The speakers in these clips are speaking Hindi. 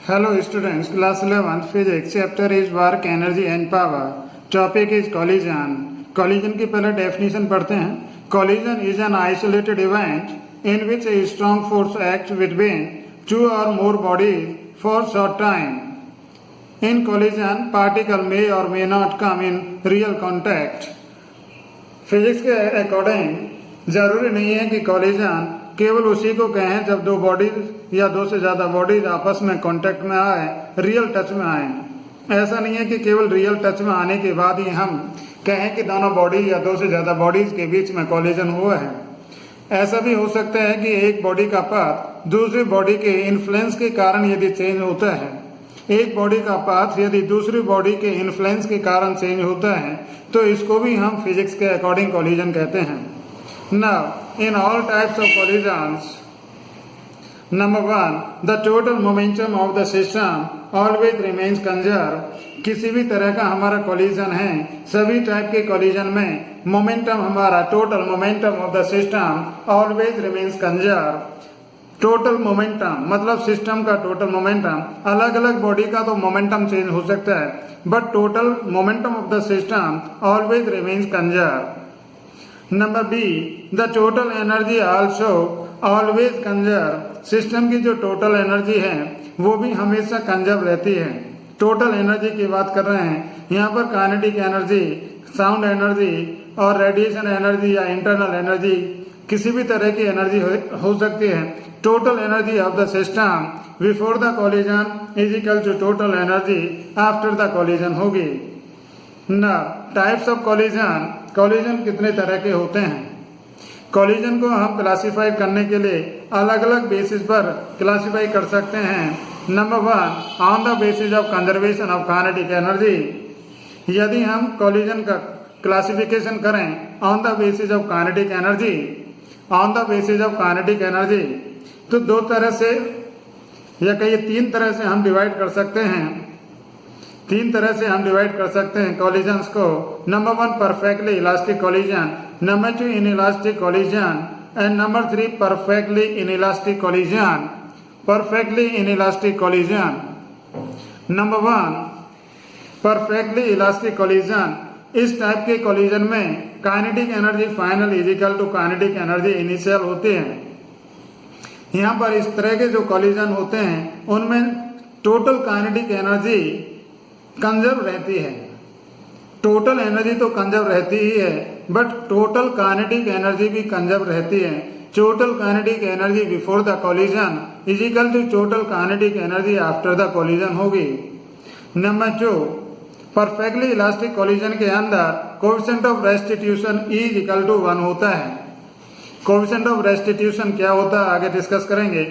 Hello students, class 11th physics chapter is work, energy and power. Topic is collision. Collision की पहले definition पढ़ते हैं. Collision is an isolated event in which a strong force acts between two or more bodies for short time. In collision, particle may or may not come in real contact. Physics के अकॉर्डिंग जरूरी नहीं है कि कॉलिजन केवल उसी को कहें जब दो बॉडीज या दो से ज्यादा बॉडीज आपस में कांटेक्ट में आए, रियल टच में आए। ऐसा नहीं है कि केवल रियल टच में आने के बाद ही हम कहें कि दोनों बॉडी या दो से ज्यादा बॉडीज के बीच में कॉलिजन हुआ है। ऐसा भी हो सकता है कि एक बॉडी का पाथ दूसरी बॉडी के इन्फ्लुएंस के कारण यदि चेंज होता है, एक बॉडी का पाथ यदि दूसरी बॉडी के इन्फ्लुएंस के कारण चेंज होता है तो इसको भी हम फिजिक्स के अकॉर्डिंग कॉलिजन कहते हैं। Now, in all types of collisions, number one, the total momentum of the system always remains conserved. किसी भी तरह का हमारा कॉलिजन है, सभी टाइप के कॉलिजन में मोमेंटम हमारा total momentum of the system always remains conserve. Total momentum मतलब सिस्टम का टोटल मोमेंटम, अलग अलग बॉडी का तो मोमेंटम चेंज हो सकता है, but total momentum of the system always remains conserve. Number B, the total energy also always conserve. System की जो टोटल एनर्जी है वो भी हमेशा कंजर्व रहती है। टोटल एनर्जी की बात कर रहे हैं यहाँ पर, काइनेटिक एनर्जी, साउंड एनर्जी और रेडिएशन एनर्जी या इंटरनल एनर्जी, किसी भी तरह की एनर्जी हो सकती है। Total energy of the system before the collision is equal to total energy after the collision होगी। ना टाइप्स ऑफ कॉलिजन, कॉलिजन कितने तरह के होते हैं। कॉलिजन को हम क्लासिफाई करने के लिए अलग अलग बेसिस पर क्लासिफाई कर सकते हैं। Number one, on the basis of conservation of kinetic energy. यदि हम कॉलिजन का क्लासिफिकेशन करें on the basis of kinetic energy, on the basis of kinetic energy, तो दो तरह से या कई तीन तरह से हम डिवाइड कर सकते हैं। तीन तरह से हम डिवाइड कर सकते हैं कॉलिजन्स को। Number one, perfectly elastic collision, number two inelastic collision and number three perfectly inelastic collision. Perfectly inelastic collision. Number one, perfectly elastic collision. इस टाइप के कॉलिजन में kinetic energy final is equal to kinetic energy initial होती है। यहाँ पर इस तरह के जो कॉलिजन होते हैं उनमें टोटल काइनेटिक एनर्जी कंजर्व रहती है। टोटल एनर्जी तो कंजर्व रहती ही है, बट टोटल काइनेटिक एनर्जी भी कंजर्व रहती है। Total kinetic energy before the collision is equal to total kinetic energy after the collision होगी। Number two, perfectly elastic collision के अंदर coefficient of restitution is equal to 1 होता है। कोएफिशिएंट ऑफ रेस्टिट्यूशन क्या होता है आगे डिस्कस करेंगे।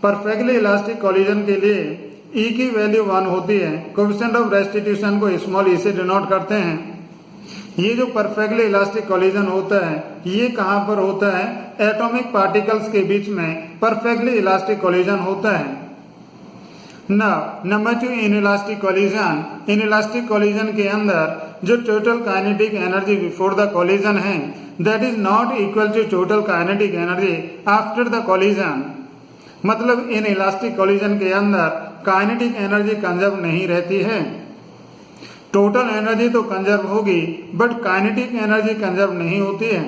परफेक्टली इलास्टिक कॉलिजन के लिए ई की वैल्यू 1 होती है। कोएफिशिएंट ऑफ रेस्टिट्यूशन को स्मॉल ई से डिनोट करते हैं। ये जो परफेक्टली इलास्टिक कॉलिजन होता है ये कहाँ पर होता है? एटॉमिक पार्टिकल्स के बीच में परफेक्टली इलास्टिक कॉलिजन होता है। Number two, inelastic collision. Inelastic collision के अंदर जो total kinetic energy before the collision है that is not equal to total kinetic energy after the collision. मतलब इन इलास्टिक कॉलिजन के अंदर काइनेटिक एनर्जी कंजर्व नहीं रहती है। टोटल एनर्जी तो कंजर्व होगी बट काइनेटिक एनर्जी कंजर्व नहीं होती है।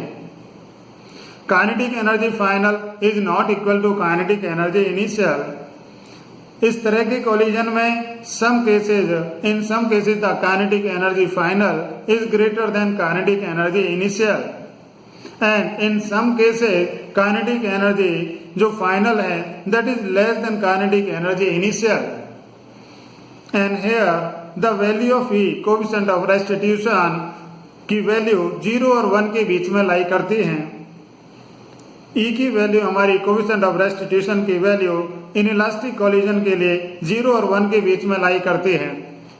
Kinetic energy final is not equal to kinetic energy initial. इस तरह के कॉलिजन में some cases, in some cases the kinetic energy final is greater than kinetic energy initial and in some cases kinetic energy जो फाइनल है that is less than kinetic energy initial. And here the value of E, coefficient of restitution की वैल्यू 0 और 1 के बीच में लाई करती है। ई की वैल्यू हमारी कोएफिशिएंट ऑफ रेस्टिट्यूशन की वैल्यू इनइलास्टिक कॉलिजन के लिए 0 और 1 के बीच में लाई करती है।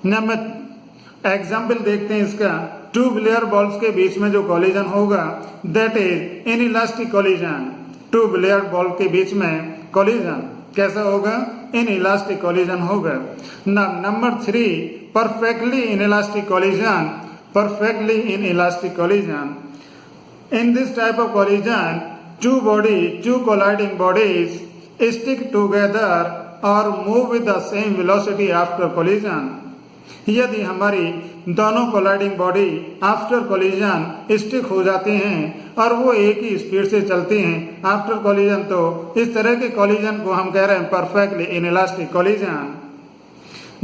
नंबर एग्जाम्पल देखते हैं इसका। टू बिलियर बॉल्स के बीच में जो कॉलिजन होगा that is inelastic collision. Two billiard ball के बीच में कॉलिजन कैसा होगा? इनइलास्टिक कॉलिजन होगा। Number three, perfectly inelastic collision. Perfectly inelastic collision. In this type of collision, two colliding bodies stick together और move with the same velocity after collision. यदि हमारी दोनों colliding body after collision stick हो जाती हैं और वो एक ही स्पीड से चलती हैं आफ्टर कोलिजन, तो इस तरह के कोलिजन को हम कह रहे हैं परफेक्टली इनइलास्टिक कोलिजन।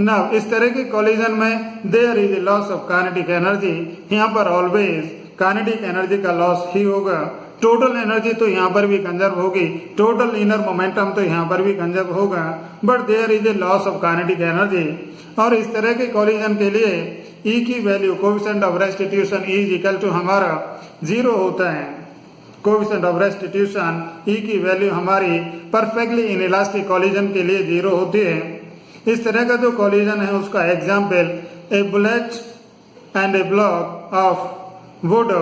नाउ इस तरह के कोलिजन में there is a loss of kinetic energy. यहाँ पर ऑलवेज काइनेटिक एनर्जी का लॉस ही होगा। टोटल एनर्जी तो यहाँ पर भी कंजर्व होगी, टोटल इनर मोमेंटम तो यहाँ पर भी कंजर्व होगा, but there is a loss of kinetic energy. और इस तरह के कोलिजन के लिए ई की value coefficient of restitution is equal to हमारा 0 होता है। कोएफिशिएंट ऑफ रेस्टिट्यूशन ई की वैल्यू हमारी परफेक्टली इनइलास्टिक कोलिजन के लिए 0 होती है। इस तरह का जो कोलिजन है उसका example A bullet and A block of would.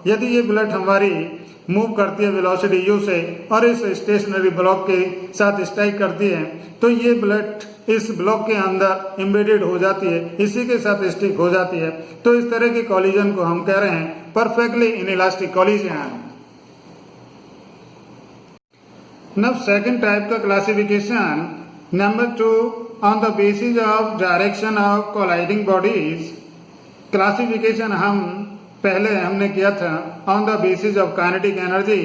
यदि ये बुलेट हमारी मूव करती है वेलोसिटी u से और इस स्टेशनरी ब्लॉक के साथ स्ट्राइक करती है, तो ये बुलेट इस ब्लॉक के अंदर एम्बेडेड हो जाती है, इसी के साथ स्टिक हो जाती है। तो इस तरह के कोलिजन को हम कह रहे हैं perfectly inelastic collision. Now second type का classification, number 2, on the basis of direction of colliding bodies. Classification पहले हमने किया था on the basis of kinetic energy.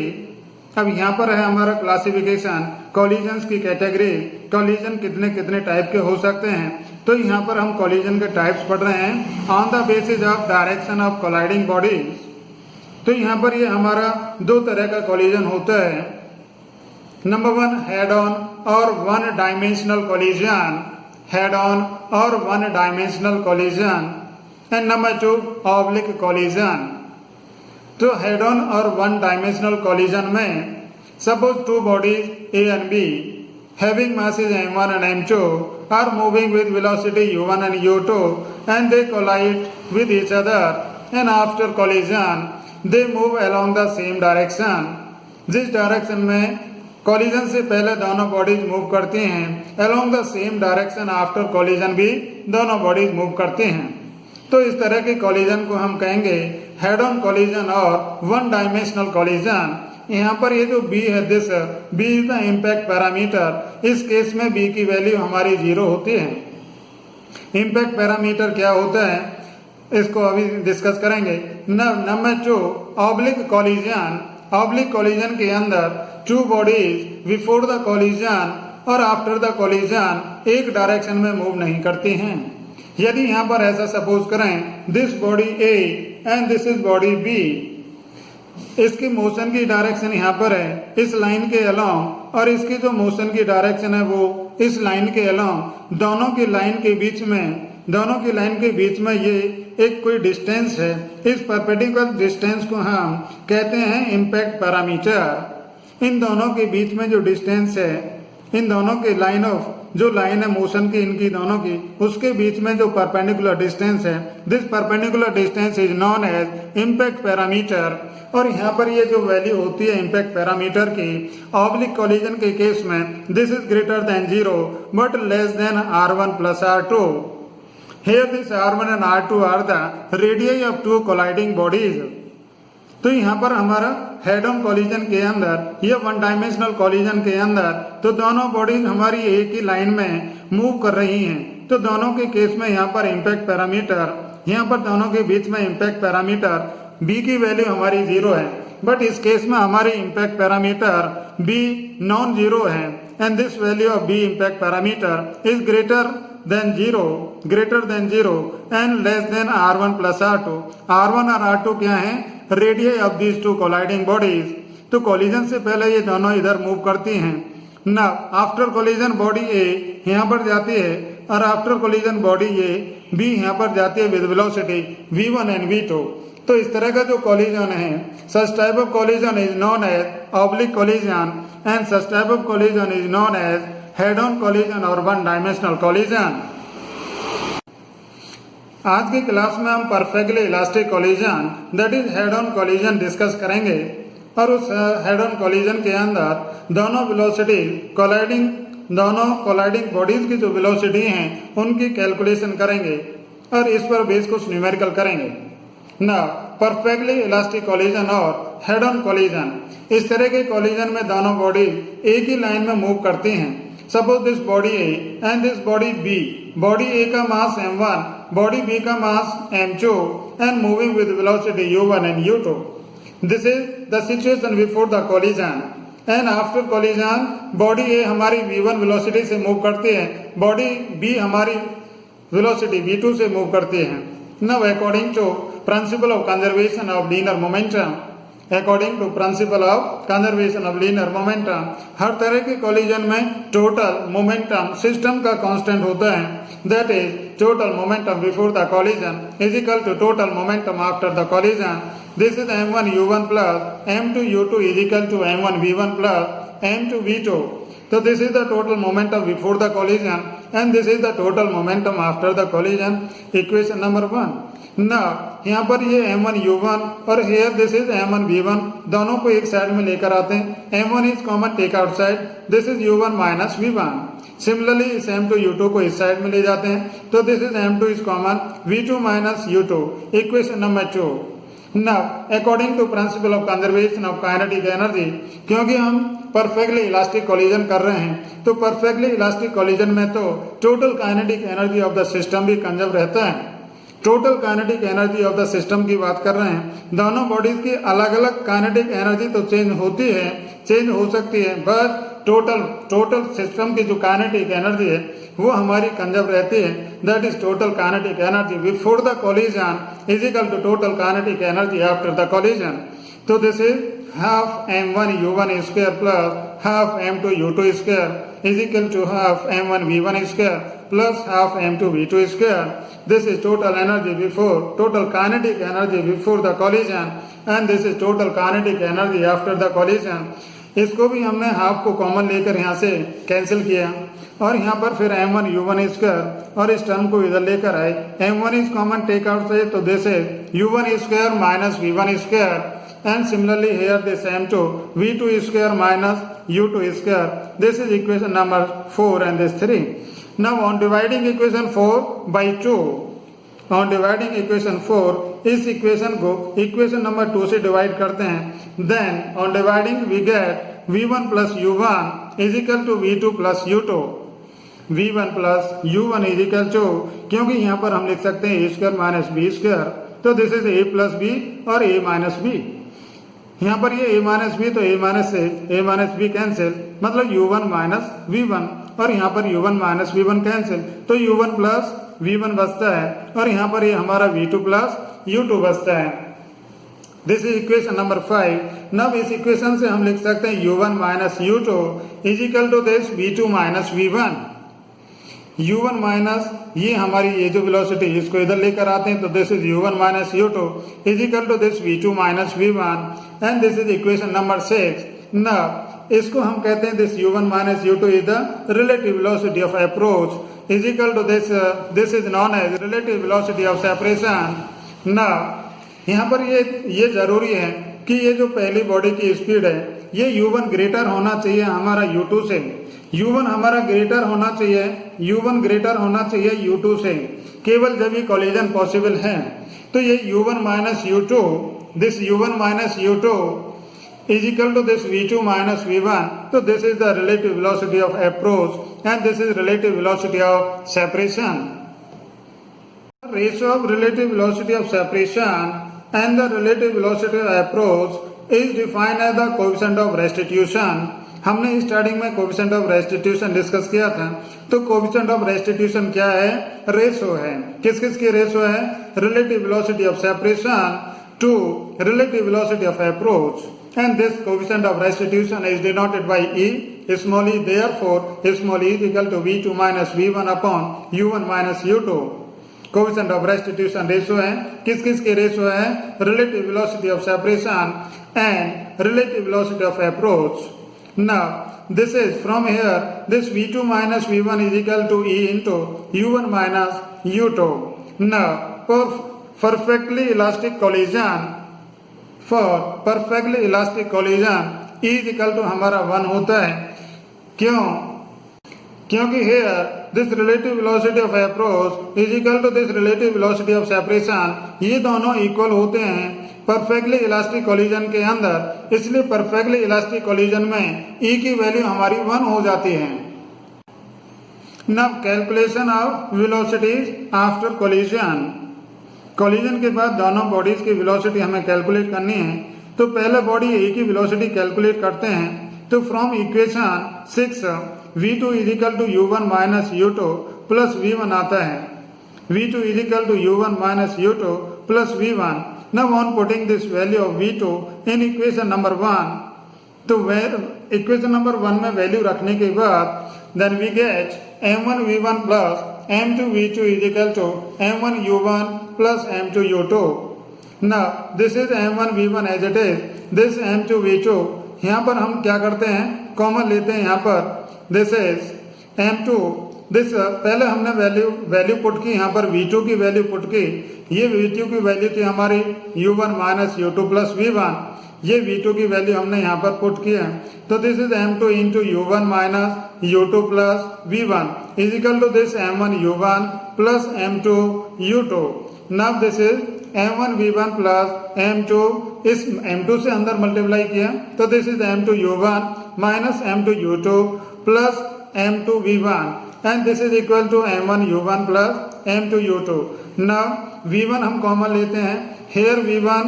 अब यहाँ पर है हमारा क्लासिफिकेशन कोलिजन्स की कैटेगरी, कोलिजन कितने कितने टाइप के हो सकते हैं। तो यहाँ पर हम कोलिजन के टाइप्स पढ़ रहे हैं on the basis of direction of colliding bodies. तो यहाँ पर ये हमारा 2 तरह का कोलिजन होता है। नंबर 1 हेड ऑन और 1 डायमेंशनल कोलिजन, हेड ऑन और 1 dimensional collision. And number 2 oblique collision. तो हेड ऑन और 1 डायमेंशनल कोलिजन में suppose 2 bodies A and B having masses m1 and m2 are moving with velocity u1 and u2 and they collide with each other, and after collision they move along the same direction। जिस डायरेक्शन में कोलिजन से पहले दोनों बॉडीज मूव करती हैं, along the same direction after collision भी दोनों बॉडीज मूव करती हैं। तो इस तरह के कोलिजन को हम कहेंगे हेड ऑन कोलिजन और 1 डायमेंशनल कोलिजन। यहाँ पर ये जो B है, this B is the impact parameter. इस केस में B की वैल्यू हमारी 0 होती है। इम्पैक्ट पैरामीटर क्या होता है इसको अभी डिस्कस करेंगे। Number 2 oblique collision. Oblique collision के अंदर 2 बॉडीज बिफोर द कोलिजन और आफ्टर द कोलिजन एक डायरेक्शन में मूव नहीं करती हैं। यदि यहाँ पर ऐसा सपोज करें this body A and this is body B, इसकी मोशन की डायरेक्शन यहाँ पर है इस लाइन के अलोंग, और इसकी जो मोशन की डायरेक्शन है वो इस लाइन के अलोंग। दोनों की लाइन के बीच में ये एक कोई डिस्टेंस है। इस परपेंडिकुलर डिस्टेंस को हम कहते हैं इम्पैक्ट पैरामीटर। इन दोनों के बीच में जो डिस्टेंस है, इन दोनों की लाइन है मोशन की, इनकी दोनों की, उसके बीच में जो परपेंडिकुलर डिस्टेंस है, this perpendicular distance is known as impact parameter. और यहाँ पर ये जो वैल्यू होती है इम्पैक्ट पैरामीटर की ऑब्लिक कोलिजन के केस में, this is greater than 0 but less than r1 plus r2। Here this r1 and r2 are the radii of 2 colliding bodies। तो यहाँ पर हमारा हेड ऑन कोलिजन के अंदर या 1 डायमेंशनल कोलिजन के अंदर तो दोनों बॉडीज हमारी एक ही लाइन में मूव कर रही हैं। तो दोनों के केस में यहाँ पर इम्पैक्ट पैरामीटर, यहाँ पर दोनों के बीच में इम्पैक्ट पैरामीटर B की वैल्यू हमारी 0 है, बट इस केस में हमारी इम्पैक्ट पैरामीटर B नॉन 0 है। And this value of B impact parameter is greater than 0 and less than r1 plus r2। r1 और r2 क्या है? Radius of these 2 colliding bodies. तो कोलिजन से पहले ये दोनों इधर मूव करती हैं ना। आफ्टर कोलिजन बॉडी A यहाँ पर जाती है और after collision body A B यहाँ पर जाती है with velocity v1 and v2। तो इस तरह का जो कोलिजन है, such type of collision is known as oblique collision and such type of collision is known as head on collision और 1 डायमेंशनल कोलिजन। आज की क्लास में हम perfectly elastic collision that is head on collision discuss करेंगे, और उस हेड ऑन कोलिजन के अंदर दोनों कोलाइडिंग बॉडीज की जो वेलोसिटी हैं उनकी कैलकुलेशन करेंगे और इस पर बेस कुछ न्यूमेरिकल करेंगे ना। परफेक्टली इलास्टिक कोलिजन और हेड ऑन कोलिजन, इस तरह के कोलिजन में दोनों बॉडी एक ही लाइन में मूव करती हैं। Suppose this body A and this body B, body A का मास m1, बॉडी बी का mass m2 and moving with velocity u1 and u2. This is the situation before the collision and after collision body A हमारी v1 वेलोसिटी से मूव करती है, बॉडी बी हमारी वेलोसिटी v2 से मूव करती है. Now according to principle of conservation of linear momentum, according to principle of conservation of linear momentum, हर तरह के कोलिजन में टोटल मोमेंटम सिस्टम का कांस्टेंट होता है. That is total momentum before the collision is equal to total momentum after the collision. This is m1 u1 plus m2 u2 is equal to m1 v1 plus m2 v2. So this is the total momentum before the collision and this is the total momentum after the collision. Equation number 1. Now यहाँ पर ये m1 u1 और here this is m1 v1, दोनों को एक साइड में लेकर आते हैं. m1 is common take outside, this is u1 minus v1. Similarly इस m2 u2 को इस साइड में ले जाते हैं, तो this is m2 is common v2 minus u2. Equation number 2. Now according to principle of conservation of kinetic energy, क्योंकि हम परफेक्टली इलास्टिक कोलिजन कर रहे हैं, तो परफेक्टली इलास्टिक कोलिजन में तो total kinetic energy of the system भी कंजर्व रहता है. Total kinetic energy of the system की बात कर रहे हैं. दोनों बॉडीज की अलग अलग काइनेटिक एनर्जी तो चेंज होती है, चेंज हो सकती है, बट टोटल सिस्टम की जो काइनेटिक एनर्जी है वो हमारी कंजर्व रहती है. That is total kinetic energy before the collision is equal to total kinetic energy after the collision. तो this is half m1 u1 square plus half m2 u2 square is equal to half m1 v1 square plus half m2 v2 square. This is total energy before, total kinetic energy before the collision and this is total kinetic energy after the collision. इसको भी हमने हाफ को कॉमन लेकर यहाँ से कैंसिल किया और यहाँ पर फिर m1 u1 स्क्वायर और इस टर्म को इधर लेकर आए. m1 is common take out से, तो this is u1 square minus v1 square. And similarly here this m2 v2 square minus u2 square. This is equation number 4 and this 3. Now on dividing equation 4 by 2, on dividing equation 4 इस equation को equation number 2 से divide करते हैं. Then on dividing we get v1 plus u1 is equal to v2 plus u2. v1 plus u1 is equal to, क्योंकि यहाँ पर हम लिख सकते हैं a square minus b square, तो this is a plus b और a minus b. यहाँ पर ये a माइनस बी, तो a माइनस से a माइनस बी कैंसिल, मतलब u1 माइनस v1 और यहाँ पर u1 माइनस v1 कैंसिल, तो u1 प्लस v1 बचता है और यहाँ पर ये हमारा v2 प्लस u2 बचता है. This is equation number 5. नब इस इक्वेशन से हम लिख सकते हैं u1 minus u2 is equal to this v2 minus v1. u1 minus ये हमारी ये जो वेलोसिटी इसको इधर लेकर आते हैं, तो this is u1 minus u2 is equal to this v2 minus v1 and this is equation number 6. ना इसको हम कहते हैं this u1 minus u2 is the relative velocity of approach is equal to this is known as relative velocity of separation. ना यहाँ पर ये जरूरी है कि ये जो पहली बॉडी की स्पीड है ये u1 ग्रेटर होना चाहिए हमारा u2 से. u1 हमारा ग्रेटर होना चाहिए, u1 ग्रेटर होना चाहिए u2 से. केवल जब ये कोलिजन पॉसिबल है तो ये u1 minus u2, this u1 minus u2 is equal to this v2 minus v1. So this is the relative velocity of approach and this is relative velocity of separation. The ratio of relative velocity of separation and the relative velocity of approach is defined as the coefficient of restitution. हमने स्टार्टिंग में कोएफिशिएंट ऑफ रेस्टिट्यूशन डिस्कस किया था. तो कोएफिशिएंट ऑफ रेस्टिट्यूशन क्या है? रेशो है. किस किस की रेशो है? Relative velocity of separation to relative velocity of approach. And this coefficient of restitution is denoted by E, small e. Therefore, small e is equal to v2 minus v1 upon u1 minus u2. Coefficient of restitution ratio है. किस किस के रेशो है? Relative velocity of separation and relative velocity of approach. Now, this is from here, this v2 minus v1 is equal to E into u1 minus u2. Now, for perfectly elastic collision, E is equal to हमारा 1 होता है. क्यों? क्योंकि here this relative velocity of approach is equal to this relative velocity of separation, ये दोनों इक्वल होते हैं परफेक्टली इलास्टिक कोलिजन के अंदर. इसलिए परफेक्टली इलास्टिक कोलिजन में E की वैल्यू हमारी 1 हो जाती है. Now calculation of velocities after collision. Collision के बाद दोनों बॉडीज की वेलोसिटी हमें कैलकुलेट करनी है। तो पहले बॉडी ए की वेलोसिटी कैलकुलेट करते हैं। तो from equation 6 v2 is equal to u1 minus u2 plus v1 आता है। v2 is equal to u1 minus u2 plus v1. Now on putting this value of v2 in equation number 1, तो इक्वेशन नंबर 1 में वैल्यू रखने के बाद then we get m1 v1 plus m2 v2 is equal to m1 u1 plus m2 u2. Now this is m1 v1 as it is, this m2 v2, यहाँ पर हम क्या करते हैं, कॉमन लेते हैं। यहाँ पर this is m2, दिस पहले हमने वैल्यू पुट की, यहाँ पर v2 की वैल्यू पुट की। ये v2 की वैल्यू थी हमारी u1 minus u2 plus v1। ये v2 की वैल्यू हमने यहाँ पर पुट किया। तो this is m2 into u1 minus u2 plus v1 is equal to this m1 u1 plus m2 u2। Now this is m1 v1 plus m2, इस m2 से अंदर मल्टीप्लाई किया तो this is m2 u1 minus m2 u2 plus m2 v1 and this is equal to m1 u1 plus m2 u2. Now v1 हम कॉमन लेते हैं। here v1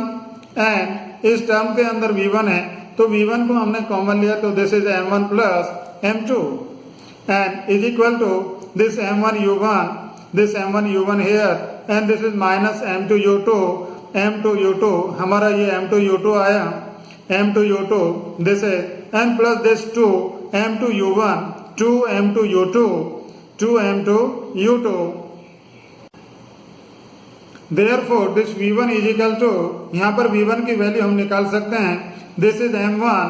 and इस टर्म के अंदर v1 है तो v1 को हमने कॉमन लिया तो this is m1 plus m2 and is equal to this m1 u1 here and this is minus m2 u2 हमारा ये m2 u2 आया, m2 u2 this is and plus this 2 m2 u1 2 m2 u2 therefore this v1 is equal to, यहाँ पर v1 की वैल्यू हम निकाल सकते हैं। this is m1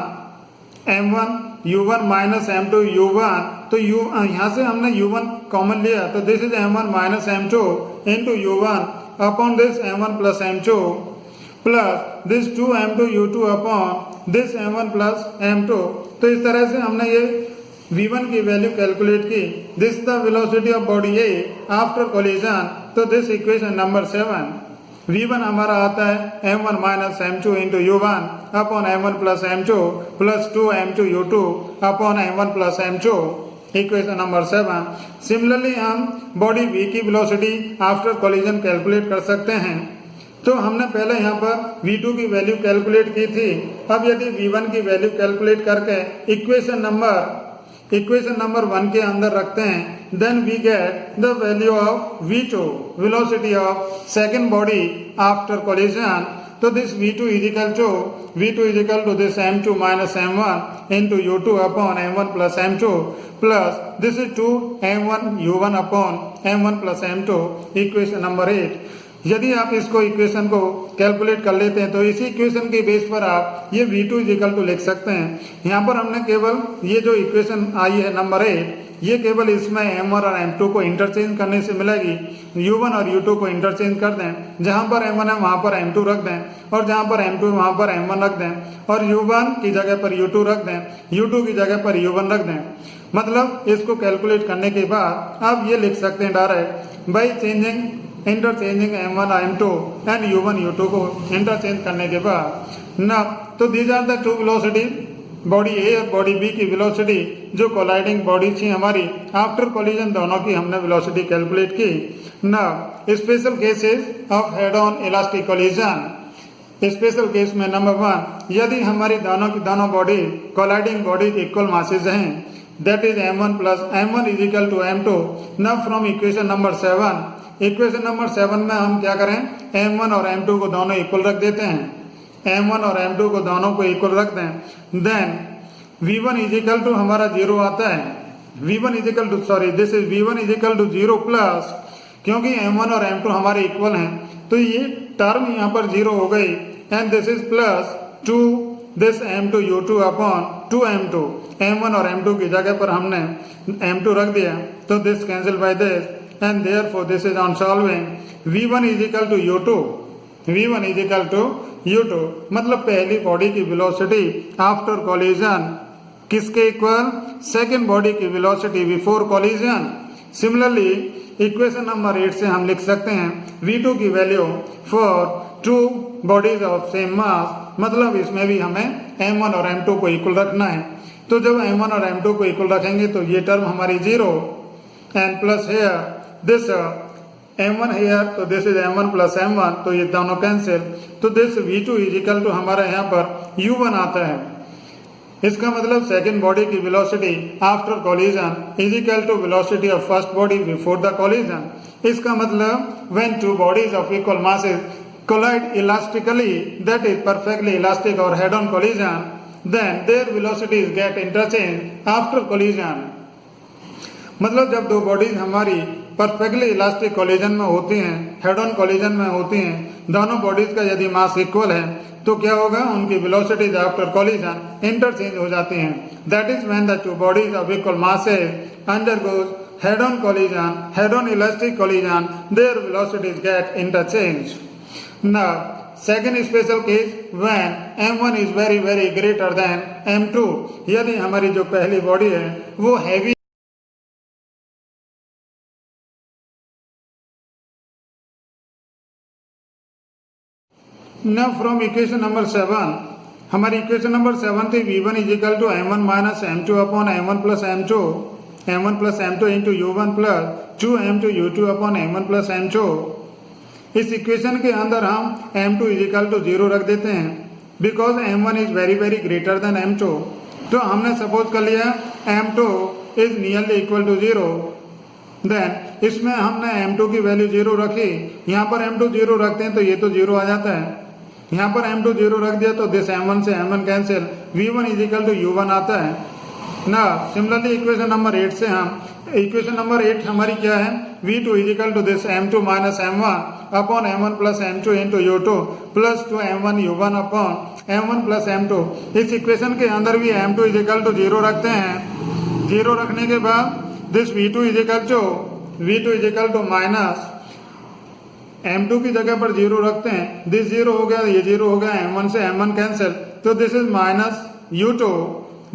u1 minus m2 u1, तो यहाँ से हमने u1 कॉमन लिया तो this is m1 minus m2 into u1 upon this m1 plus m2 plus this 2 m2 u2 upon this m1 plus m2। तो इस तरह से हमने ये v1 की वैल्यू कैलकुलेट की। This the velocity of body A after collision. तो दिस इक्वेशन नंबर 7, v1 हमारा आता है m1 minus m2 into u1 upon m1 plus m2 plus 2 m2 u2 upon m1 plus m2, equation number 7। Similarly हम बॉडी बी की वेलोसिटी आफ्टर कोलिजन कैलकुलेट कर सकते हैं। तो हमने पहले यहाँ पर v2 की वैल्यू कैलकुलेट की थी। अब यदि v1 की वैल्यू कैलकुलेट करके इक्वेशन नंबर 1 के अंदर रखते हैं then we get the value of v2, velocity of second body after collision. तो this v2 is equal to this m2 minus m1 into u2 upon m1 plus m2 plus this is 2 m1 u1 upon m1 plus m2, equation number 8। यदि आप इसको इक्वेशन को कैलकुलेट कर लेते हैं तो इसी इक्वेशन के बेस पर आप ये v2 इज इक्वल टू लिख सकते हैं। यहाँ पर हमने केवल ये जो इक्वेशन आई है नंबर 8, ये केवल इसमें m1 और m2 को इंटरचेंज करने से मिलेगी। u1 और u2 को इंटरचेंज कर दें, जहाँ पर m1 है वहाँ पर m2 रख दें और जहाँ पर m2 है वहाँ पर m1 रख दें और u1 की जगह पर u2 रख दें, u2 की जगह पर u1 रख दें। मतलब इसको कैलकुलेट करने के बाद आप ये लिख सकते हैं direct by interchanging m1 m2 and u1 u2 को इंटरचेंज करने के बाद ना। तो these are the two velocity, body A और बॉडी बी की वेलोसिटी जो कोलाइडिंग बॉडी थी हमारी आफ्टर कोलिजन, दोनों की हमने वेलोसिटी कैलकुलेट की ना। Special cases of head on elastic collision. Special case में नंबर 1, यदि हमारी दोनों बॉडी कोलाइडिंग बॉडी के इक्वल मासेज हैं, that is m1 plus m1 is equal to m2। Now from equation number 7, equation number 7 में हम क्या करें, m1 और m2 को दोनों इक्वल रख देते हैं। m1 और m2 को दोनों को इक्वल रख दें then v1 is equal to हमारा 0 आता है। v1 is equal to this is v1 is equal to 0 plus, क्योंकि m1 और m2 हमारे इक्वल हैं तो ये टर्म यहाँ पर 0 हो गई and this is plus 2 this m2 u2 upon 2 m2। m1 और m2 की जगह पर हमने m2 रख दिया तो this cancel by this and therefore this is on solving v1 is equal to u2 मतलब पहली बॉडी की वेलोसिटी आफ्टर कोलिजन किसके इक्वल, सेकंड बॉडी की velocity before collision. Similarly equation number 8 से हम लिख सकते हैं v2 की value for to bodies of same mass, मतलब इसमें भी हमें m1 और m2 को इक्वल रखना है। तो जब m1 और m2 को इक्वल रखेंगे तो ये टर्म हमारी 0 and plus here this m1 here, तो this is m1 plus m1, तो ये दोनों कैंसिल, तो this v2 is equal to हमारा यहाँ पर u1 आता है। इसका मतलब सेकेंड बॉडी की velocity after collision is equal to velocity of first body before the collision. इसका मतलब when two bodies of equal masses collide elastically, that is perfectly elastic or head-on collision, then their velocities get interchanged after collision। मतलब जब दो बॉडीज हमारी परफेक्टली इलास्टिक कोलिजन में होती हैं, हेड ऑन कोलिजन में होती हैं, दोनों बॉडीज का यदि मास इक्वल है तो क्या होगा, उनकी वेलोसिटीज आफ्टर कोलिजन इंटरचेंज हो जाती हैं। That is when the two bodies of equal masses undergoes head on collision, head on elastic collision, their velocities get interchange. Now, second special case when m1 is very very greater than m2, यदि हमारी जो पहली बॉडी है वो heavy. Now from equation number 7, हमारी इक्वेशन नंबर 7 थी v1 is equal to m1 minus m2 upon m1 plus m2, m1 plus m2 into u1 plus 2m2 u2 upon m1 plus m2। इस इक्वेशन के अंदर हम m2 इज इक्वल टू 0 रख देते हैं because m1 is very very greater than m2। तो हमने सपोज कर लिया m2 is nearly equal to 0, then इसमें हमने m2 की वैल्यू 0 रखी, यहाँ पर m2 0 रखते हैं तो ये तो 0 आ जाता है, यहाँ पर m2 0 रख दिया तो दिस m1 से m1 cancel, v1 is equal to u1 आता है ना। सिमिलरली इक्वेशन नंबर 8 से हम इक्वेशन नंबर 8 हमारी क्या है, v2 is equal to this m2 minus m1 upon m1 plus m2 into u2 plus 2 m1 u1 upon m1 plus m2। इस इक्वेशन के अंदर भी m2 इज इक्वल टू 0 रखते हैं। 0 रखने के बाद this v2 is equal to minus m2 की जगह पर 0 रखते हैं, दिस 0 हो गया, ये 0 हो गया, m1 से m1 कैंसिल, तो this is minus u2,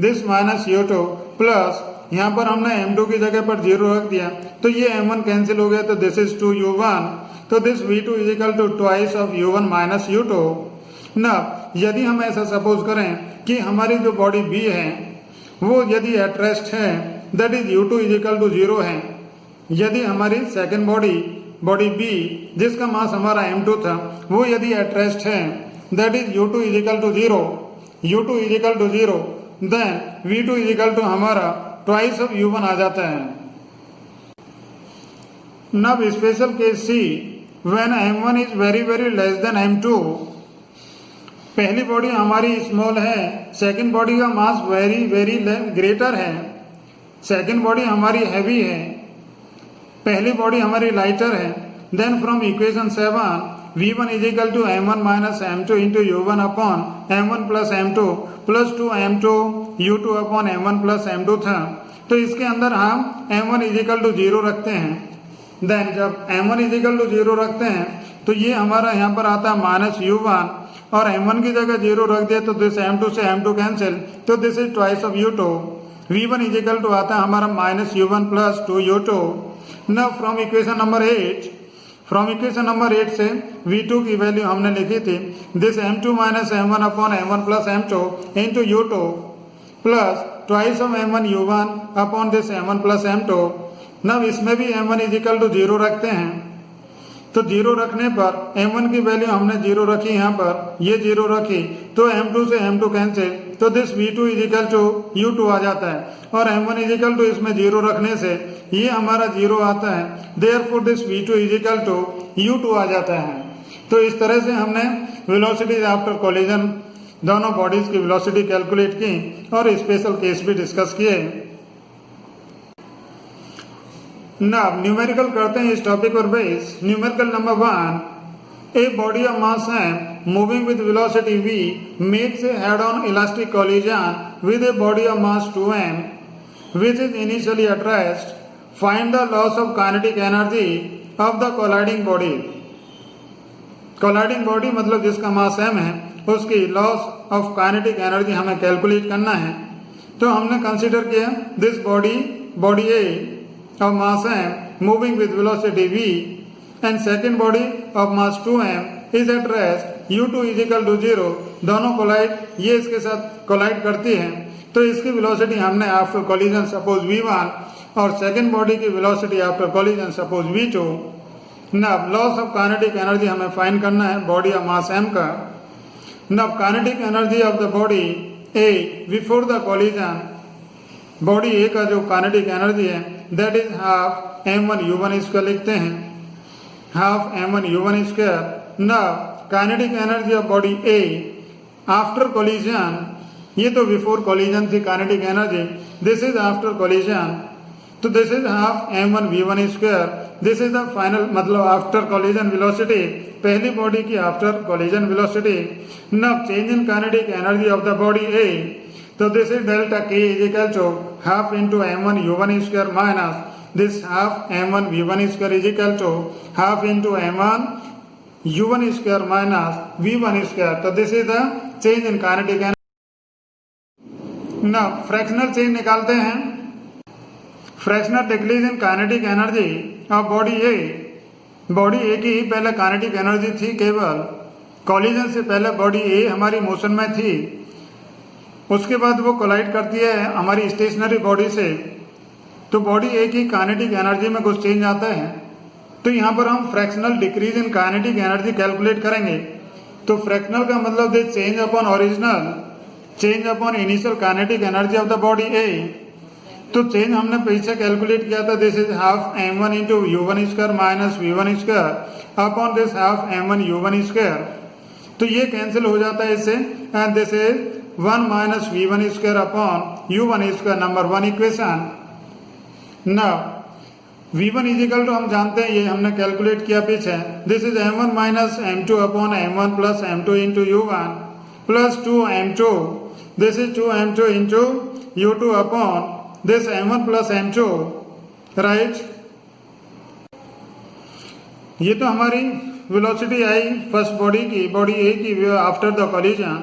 this minus u2 plus यहाँ पर हमने m2 की जगह पर 0 रख दिया तो ये m1 कैंसिल हो गया, तो दिस इज 2u1, तो this v2 is equal to twice of u1 minus u2। ना यदि हम ऐसा सपोज करें कि हमारी जो बॉडी b है वो यदि एट रेस्ट है, that is u2 is equal to 0 है। यदि हमारी सेकेंड बॉडी b जिसका मास हमारा m2 था वो यदि एट रेस्ट है, that is u2 is equal to 0, then v2 is equal to हमारा ट्वाइस ऑफ u1 आ जाता है। Now special case C when m1 is very very less than m2, पहली बॉडी हमारी स्मॉल है, सेकंड बॉडी का मास वेरी वेरी ग्रेटर है, सेकंड बॉडी हमारी हैवी है, पहली बॉडी हमारी लाइटर है। Then from equation 7 v1 is equal to m1 minus m2 into u1 upon m1 plus m2 plus 2 m2 u2 upon m1 plus m2 था, तो इसके अंदर हम m1 इज इक्वल टू 0 रखते हैं। देन जब m1 इज इक्वल टू 0 रखते हैं तो ये हमारा यहाँ पर आता है माइनस u1 और m1 की जगह 0 रख दिया तो दिस m2 से m2 कैंसिल, तो this is twice of u2। v1 is equal to आता है हमारा minus u1 plus 2 u2। Now from equation number 8 से v2 की वैल्यू हमने लिखी थी this m2 minus m1 upon m1 plus m2 into u2 plus twice of m1 u1 upon this m1 plus m2। नब इसमें भी m1 इज इक्वल टू 0 रखते हैं, तो 0 रखने पर m1 की वैल्यू हमने 0 रखी, यहाँ पर ये 0 रखी तो m2 से m2 कैंसिल, तो this v2 is equal to u2 आ जाता है और m1 इज इक्वल टू इसमें 0 रखने से ये हमारा 0 आता है, therefore this v2 is equal to u2 आ जाता है। तो इस तरह से हमने वेलोसिटीज आफ्टर कोलिजन दोनों बॉडीज की वेलोसिटी कैलकुलेट की और स्पेशल केस भी डिस्कस किए। ना न्यूमेरिकल करते हैं इस टॉपिक पर base. Numerical number 1, A body of mass m moving with velocity v makes a head-on elastic collision with a body of mass 2m which is initially at rest. Find the loss of kinetic energy of the colliding body. Colliding body मतलब जिसका मास m है उसकी लॉस ऑफ काइनेटिक एनर्जी हमें कैलकुलेट करना है। तो हमने कंसीडर किया this body A of mass m moving with velocity v and second body of mass 2m is at rest, u2 is equal to 0, दोनों कोलाइड इसके साथ कोलाइड करती हैं तो इसकी वेलोसिटी हमने आफ्टर कोलिजन सपोज v1 और सेकंड बॉडी की velocity after collision suppose v2। Now loss of kinetic energy हमें फाइंड करना है बॉडी ऑफ मास m का। Now kinetic energy of the body A before the collision, body A का जो काइनेटिक एनर्जी है that is half m1u1 square लिखते हैं, half m1u1 square. Now kinetic energy of body A after collision, ये तो बिफोर कोलिजन थी kinetic energy, this is after collision, तो this is half m1v1 square, this is the final मतलब आफ्टर कोलिजन वेलोसिटी, पहली बॉडी की after collision velocity. Now change in kinetic energy of the body A, तो this is delta K is equal to half into m1u1 square minus this half m1v1 square is equal to half into m1u1 square minus v1 square, तो this is the change in kinetic energy. Now fractional change निकालते हैं, fractional decrease in kinetic energy of body A, body A की ही पहले काइनेटिक एनर्जी थी, केवल कोलिजन से पहले बॉडी A हमारी मोशन में थी, उसके बाद वो कोलाइड करती है हमारी स्टेशनरी बॉडी से, तो बॉडी A की काइनेटिक एनर्जी में कुछ चेंज आता है, तो यहाँ पर हम fractional decrease in kinetic energy calculate करेंगे। तो फ्रैक्शनल का मतलब दे change upon original, change upon initial kinetic energy of the body A, तो चेंज हमने पीछे कैलकुलेट किया था, this is half m1 into u1 square minus v1 square upon this half m1 u1 square, तो ये कैंसिल हो जाता है इससे, and this is 1 minus v1 square upon u1 square, number 1 equation. Now v1 is equal to हम जानते हैं, ये हमने कैलकुलेट किया पीछे, this is m1 minus m2 upon m1 plus m2 into u1 plus 2m2, this is 2m2 into u2 upon this m1 plus m2, right. ये तो हमारी वेलोसिटी आई फर्स्ट बॉडी की, बॉडी A की आफ्टर द कोलिजन,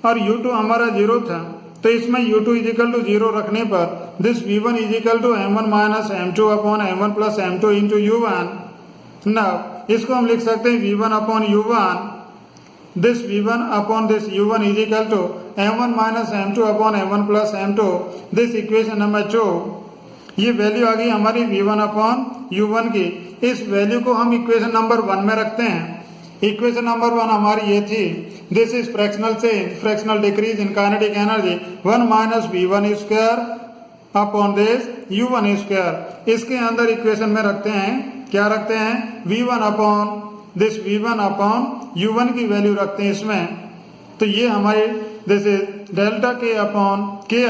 और u2 हमारा 0 था, तो इसमें u2 इजिकल टू 0 रखने पर this v1 is equal to m1 minus m2 upon m1 plus m2 into u1। Now इसको हम लिख सकते हैं v1 upon u1, this v1 upon this u1 is equal to m1 minus m2 upon m1 plus m2, this equation number 2। ये वैल्यू आ गई हमारी v1 upon u1 की, इस वैल्यू को हम इक्वेशन नंबर 1 में रखते हैं। इक्वेशन नंबर 1 हमारी ये थी, this is fractional change, fractional decrease in kinetic energy 1 minus v1 square upon this u1 square, इसके अंदर इक्वेशन में रखते हैं, क्या रखते हैं, v1 upon this v1 upon u1 की वैल्यू रखते हैं इसमें, तो ये हमारी this is delta k upon ki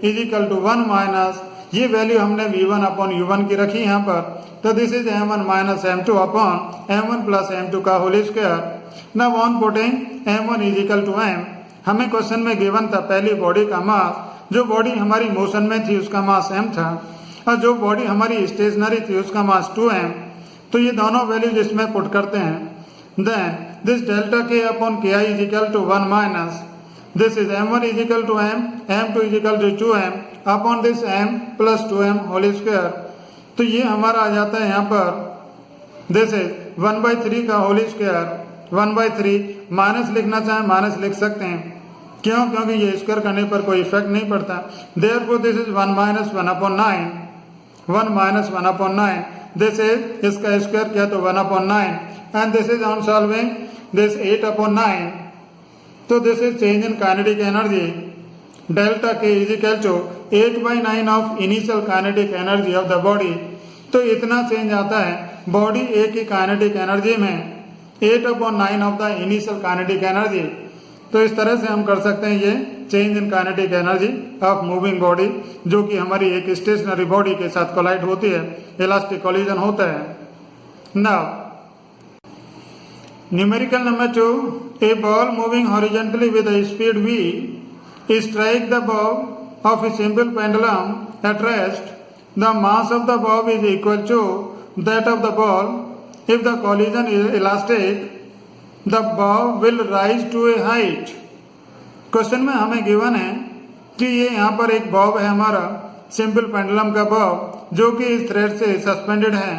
is equal to 1 minus, ये वैल्यू हमने v1 अपॉन u1 की रखी यहाँ पर, तो this is m1 minus m2 upon m1 plus m2 का whole square. Now on putting m1 is equal to m, हमें क्वेश्चन में गिवन था पहली बॉडी का मास, जो बॉडी हमारी मोशन में थी उसका मास m था, और जो बॉडी हमारी स्टेशनरी थी उसका मास 2m, तो ये दोनों वैल्यूज इसमें पुट करते हैं, then this delta k upon ki is equal to 1 minus, this is m1 is equal to m, m2 is equal to 2m upon this m plus 2m whole square, तो ये हमारा आ जाता है यहाँ पर दिस इज 1/3 का होल स्क्वायर, 1/3 माइनस लिखना चाहें माइनस लिख सकते हैं, क्यों, क्योंकि ये स्क्वायर करने पर कोई इफेक्ट नहीं पड़ता, therefore this is 1 minus 1 upon 9, 1 minus 1 upon 9, this is इसका स्क्वायर किया तो 1 upon 9, and this is on solving this 8 upon 9, तो this is change in kinetic energy delta k is equal to 8/9 of initial kinetic energy of the body, तो इतना चेंज आता है बॉडी A की काइनेटिक एनर्जी में 8/9 of the initial kinetic energy, तो इस तरह से हम कर सकते हैं ये change in kinetic energy of moving body, जो कि हमारी एक स्टेशनरी बॉडी के साथ कोलाइड होती है, इलास्टिक कोलिजन होता है। Now numerical number 2, A ball moving horizontally with a speed v strike the bob of a simple pendulum at rest, the mass of the bob is equal to that of the ball. If the collision is elastic, the bob will rise to a height. Question में हमें गिवन है कि ये यहाँ पर एक बॉब है हमारा सिंपल पेंडुलम का बॉब, जो कि इस थ्रेड से सस्पेंडेड है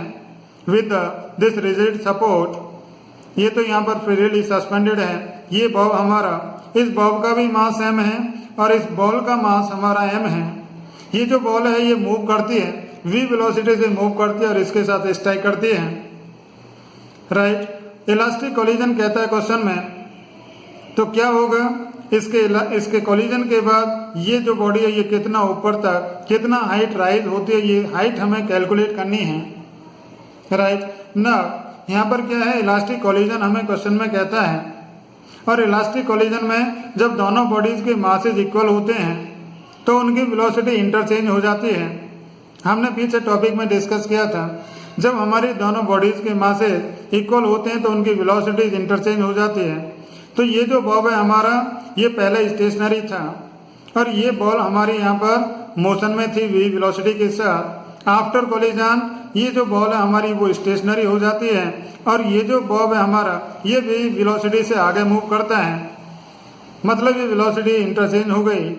विद दिस रिजिड सपोर्ट, ये तो यहाँ पर फ्रीली सस्पेंडेड है ये बॉब हमारा, इस बॉब का भी मास m है और इस बॉल का मास हमारा m है। ये जो बॉल है ये मूव करती है v वेलोसिटी से मूव करती है और इसके साथ स्ट्राइक करती है, राइट। इलास्टिक कोलिजन कहता है क्वेश्चन में, तो क्या होगा इसके कोलिजन के बाद ये जो बॉडी है ये कितना ऊपर तक, कितना हाइट राइज होती है, ये हाइट हमें कैलकुलेट करनी है, राइट ना। यहाँ पर क्या है, इलास्टिक कोलिजन हमें क्वेश्चन में कहता है, और इलास्टिक कोलिजन में जब दोनों बॉडीज के मासेज इक्वल होते हैं तो उनकी वेलोसिटी इंटरचेंज हो जाती है। हमने पीछे टॉपिक में डिस्कस किया था, जब हमारी दोनों बॉडीज के मासेज इक्वल होते हैं तो उनकी वेलोसिटीज इंटरचेंज हो जाती है। तो ये जो बॉब है हमारा, ये पहले स्टेशनरी था और ये बॉल हमारी यहाँ पर मोशन में थी v वेलोसिटी के साथ। आफ्टर कोलिजन ये जो बॉल है हमारी वो स्टेशनरी हो जाती है और ये जो बॉब है हमारा ये v वेलोसिटी से आगे मूव करता है, मतलब ये वेलोसिटी इंटरचेंज हो गई।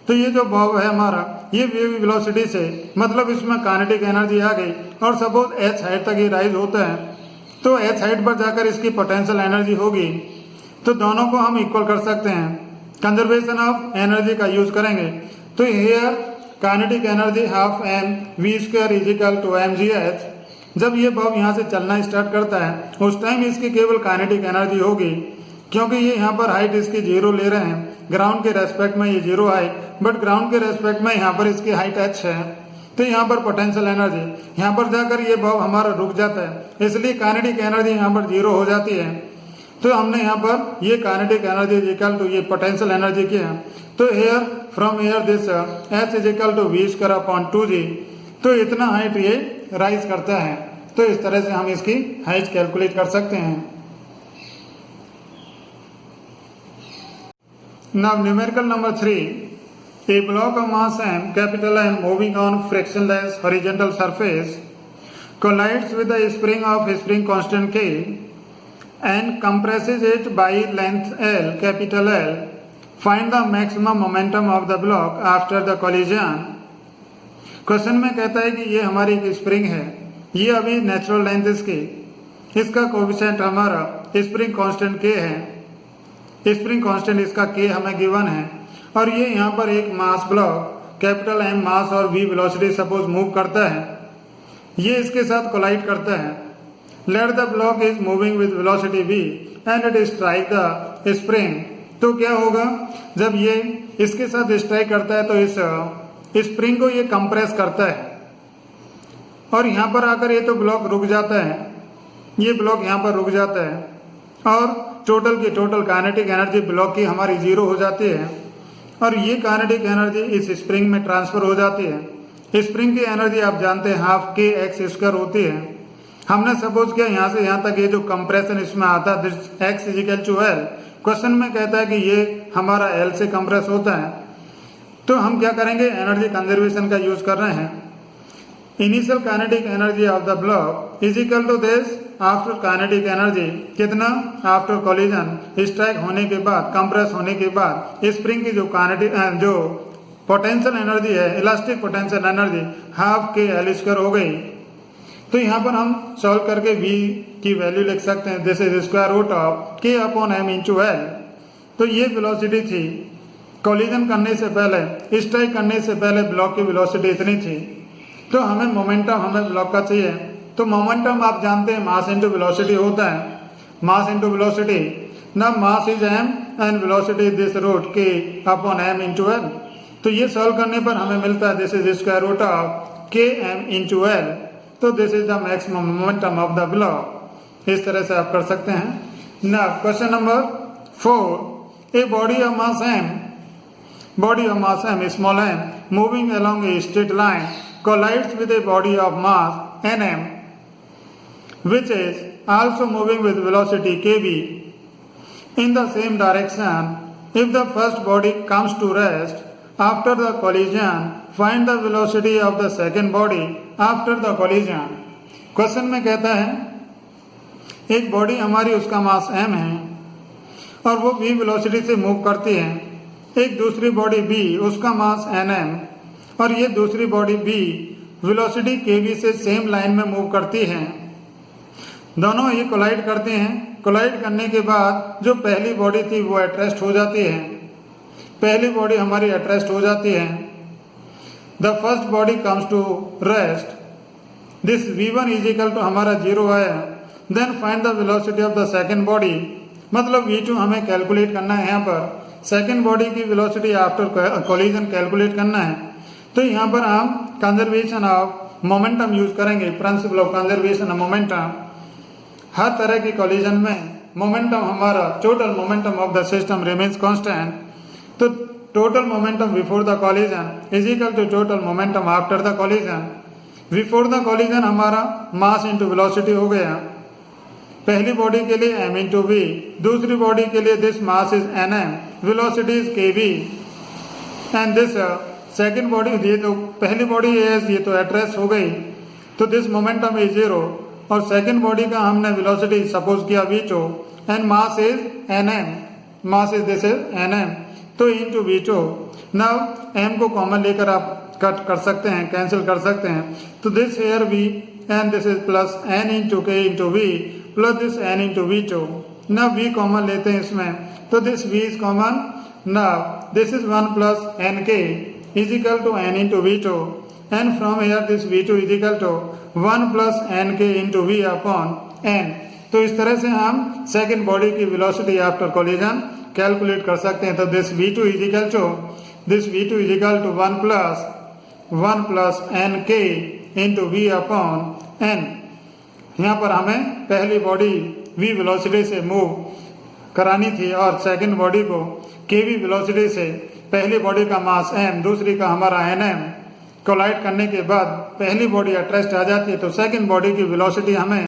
तो ये जो बॉब है हमारा ये v वेलोसिटी से, मतलब इसमें काइनेटिक एनर्जी आ गई और सपोज h हाइट तक ये राइज होता है, तो h हाइट पर जाकर इसकी पोटेंशियल एनर्जी होगी। तो दोनों को हम इक्वल कर सकते हैं, कंजर्वेशन ऑफ एनर्जी का यूज करेंगे। तो here kinetic energy half M V square is equal to mgh। जब ये बॉब यहाँ से चलना स्टार्ट करता है उस टाइम इसकी केवल काइनेटिक एनर्जी होगी, क्योंकि ये यहाँ पर हाइट इसकी 0 ले रहे हैं, ग्राउंड के रेस्पेक्ट में ये 0 हाइट, बट ग्राउंड के रेस्पेक्ट में यहाँ पर इसकी हाइट h है। तो यहाँ पर पोटेंशियल एनर्जी, यहाँ पर जाकर ये बॉब हमारा रुक जाता है, इसलिए काइनेटिक एनर्जी यहाँ पर 0 हो जाती है। तो हमने यहाँ पर ये kinetic energy is equal to ये पोटेंशियल एनर्जी किया। तो here from here this h is equal to v square upon 2g। तो इतना हाइट ये राइज करता है। तो इस तरह से हम इसकी हाइट कैलकुलेट कर सकते हैं। Now numerical number 3, a block of mass m, capital M, moving on frictionless horizontal surface collides with a spring of spring constant K and compresses it by length L, capital L. Find the maximum momentum of the block after the collision. Question में कहता है कि ये हमारी एक स्प्रिंग है, ये अभी नेचुरल लेंथ इसका कोएफिशिएंट हमारा स्प्रिंग कांस्टेंट K है, स्प्रिंग कांस्टेंट इसका K हमें गिवन है, और ये यहाँ पर एक मास ब्लॉक कैपिटल M मास और v वेलोसिटी सपोज मूव करता है, ये इसके साथ कोलाइड करता है। Let the block is moving with velocity v and it strike the spring. तो क्या होगा, जब ये इसके साथ स्ट्राइक करता है तो इस स्प्रिंग को ये कंप्रेस करता है और यहाँ पर आकर ये तो ब्लॉक रुक जाता है, ये ब्लॉक यहाँ पर रुक जाता है और टोटल की टोटल काइनेटिक एनर्जी ब्लॉक की हमारी 0 हो जाती है और ये काइनेटिक एनर्जी इस स्प्रिंग में ट्रांसफर हो जाती है। स्प्रिंग की एनर्जी आप जानते हैं हाफ के एक्स स्क्वायर होती है। हमने सपोज किया यहाँ से यहाँ तक ये जो कंप्रेशन इसमें आता है X is equal to L. Question में कहता है कि ये हमारा एल से कंप्रेस होता है, तो हम क्या करेंगे, एनर्जी कंजर्वेशन का यूज कर रहे हैं। Initial kinetic energy of the block is equal to this after kinetic energy, कितना, आफ्टर कोलिजन, स्ट्राइक होने के बाद, कंप्रेस होने के बाद स्प्रिंग की जो काइनेटिक जो पोटेंशियल एनर्जी है, इलास्टिक पोटेंशियल एनर्जी हाफ के एल स्क्वायर हो गई। तो यहाँ पर हम सॉल्व करके v की वैल्यू लिख सकते हैं, this is square root of k upon m into L. तो ये वेलोसिटी थी कोलिजन करने से पहले, स्ट्राइक करने से पहले ब्लॉक की वेलोसिटी इतनी थी। तो हमें मोमेंटम हमें ब्लॉक का चाहिए, तो मोमेंटम आप जानते हैं मास इंटू वेलोसिटी होता है, मास इंटू वेलोसिटी। ना mass is m and velocity this root k upon m into L. तो ये सॉल्व करने पर हमें मिलता है this is square root of k m into L. तो this is the maximum momentum of the block. इस तरह से आप कर सकते हैं। ना question number 4, a body of mass m small m moving along a straight line collides with a body of mass nm which is also moving with velocity kb in the same direction. If the first body comes to rest after the collision, find the velocity of the second body after the collision. Question में कहता है एक बॉडी हमारी उसका मास m है और वो v वेलोसिटी से मूव करती है, एक दूसरी बॉडी b उसका मास nm और ये दूसरी बॉडी b वेलोसिटी kb से सेम लाइन में मूव करती है। दोनों ये कोलाइड करते हैं, कोलाइड करने के बाद जो पहली बॉडी थी वो एट्रेस्ट हो जाती है, पहली बॉडी हमारी एट्रेस्ट हो जाती है। The first body comes to rest, this v1 is equal to हमारा 0 आया, then find the velocity of the second body, मतलब v2 हमें कैलकुलेट करना है। यहाँ पर सेकेंड बॉडी की वेलोसिटी आफ्टर कोलिजन कैलकुलेट करना है। तो यहाँ पर हम कंजर्वेशन ऑफ मोमेंटम यूज करेंगे, principle of conservation of momentum. हर तरह की कोलिजन में मोमेंटम हमारा total momentum of the system remains constant, तो total momentum before the collision is equal to total momentum after the collision. Before the collision हमारा मास इंटू वेलोसिटी हो गया, पहली बॉडी के लिए m इंटू वी, दूसरी बॉडी के लिए this mass is nm, velocity is kv, and this second body, ये तो पहली बॉडी है, ये तो एड्रेस हो गई, तो दिस मोमेंटम इज 0, और सेकेंड बॉडी का हमने वेलोसिटी सपोज किया v2 and mass is nm, mass is this is nm, तो इंटू v2। नाउ m को कॉमन लेकर आप कट कर सकते हैं, कैंसिल कर सकते हैं, तो this here v and this is plus n into k into v plus this n into v2। Now v common लेते हैं इसमें, तो this v is common, now this is 1 plus n k is equal to n into v2, and from here this v2 is equal to 1 plus n k into v upon n। तो इस तरह से हम सेकेंड बॉडी की वेलोसिटी आफ्टर कोलिजन कैलकुलेट कर सकते हैं। तो this v2 is equal to 1 plus n k into v upon n। यहाँ पर हमें पहली बॉडी v वेलोसिटी से मूव करानी थी और सेकंड बॉडी को kv वेलोसिटी से, पहली बॉडी का मास m, दूसरी का हमारा nm, कोलाइड करने के बाद पहली बॉडी एट रेस्ट आ जाती है, तो सेकंड बॉडी की वेलोसिटी हमें